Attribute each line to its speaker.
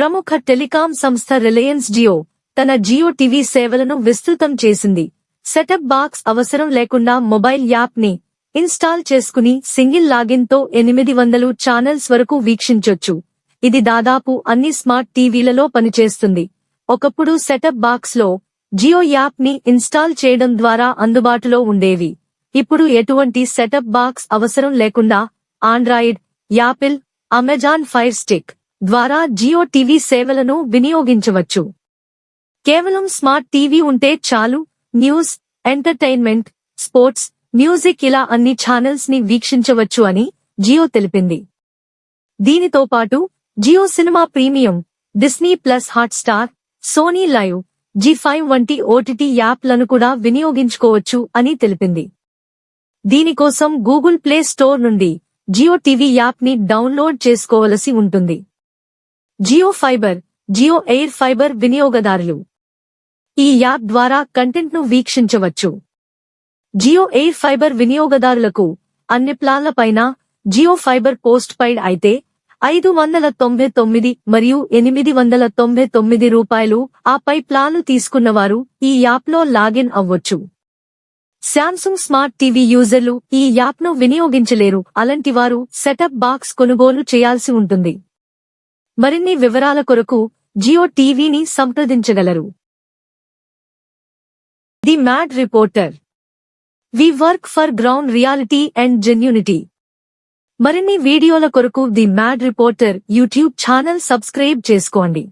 Speaker 1: ప్రముఖ టెలికాం సంస్థ రిలయన్స్ జియో తన జియో టీవీ సేవలను విస్తృతం చేసింది. సెటప్ బాక్స్ అవసరం లేకుండా మొబైల్ యాప్ ని ఇన్స్టాల్ చేసుకుని సింగిల్ లాగిన్ తో 800 ఛానల్స్ వరకు వీక్షించొచ్చు. ఇది దాదాపు అన్ని స్మార్ట్ టీవీలలో పనిచేస్తుంది. ఒకప్పుడు సెటప్ బాక్స్ లో జియో యాప్ ని ఇన్స్టాల్ చేయడం ద్వారా అందుబాటులో ఉండేవి. ఇప్పుడు ఎటువంటి సెటప్ బాక్స్ అవసరం లేకుండా Android, Apple, Amazon fire stick ద్వారా జియో టీవీ సేవలను వినియోగించవచ్చు. కేవలం స్మార్ట్ టీవీ ఉంటే చాలు, న్యూస్, ఎంటర్టైన్మెంట్, స్పోర్ట్స్, మ్యూజిక్ ఇలా అన్ని ఛానల్స్ ని వీక్షించవచ్చు అని జియో తెలిపింది. దీనితో పాటు Jio cinema premium, Disney plus Hotstar, Sony LIV, Zee five వంటి ఓటీటీ యాప్లను కూడా వినియోగించుకోవచ్చు అని తెలిపింది. దీనికోసం గూగుల్ ప్లే స్టోర్ నుండి జియో టీవీ యాప్ ని డౌన్లోడ్ చేసుకోవలసి ఉంటుంది. Jio fiber, Jio air fiber వినియోగదారులు ఈ యాప్ ద్వారా కంటెంట్ ను వీక్షించవచ్చు. జియో ఎయిర్ ఫైబర్ వినియోగదారులకు అన్ని ప్లాన్లపైన జియో ఫైబర్ పోస్ట్ పెయిడ్ అయితే 599 మరియు 899 రూపాయలు, ఆపై ప్లాన్లు తీసుకున్నవారు ఈ యాప్ లో లాగిన్ అవ్వొచ్చు. శాంసంగ్ స్మార్ట్ టీవీ యూజర్లు ఈ యాప్ ను వినియోగించలేరు. అలాంటి వారు సెటప్ బాక్స్ కొనుగోలు చేయాల్సి ఉంటుంది. మరిన్ని వివరాల కొరకు జియో టీవీని సంప్రదించగలరు. The Mad Reporter. We work for ground reality and genuinity. మరిన్ని వీడియోల కొరకు The Mad Reporter YouTube channel subscribe చేసుకోండి.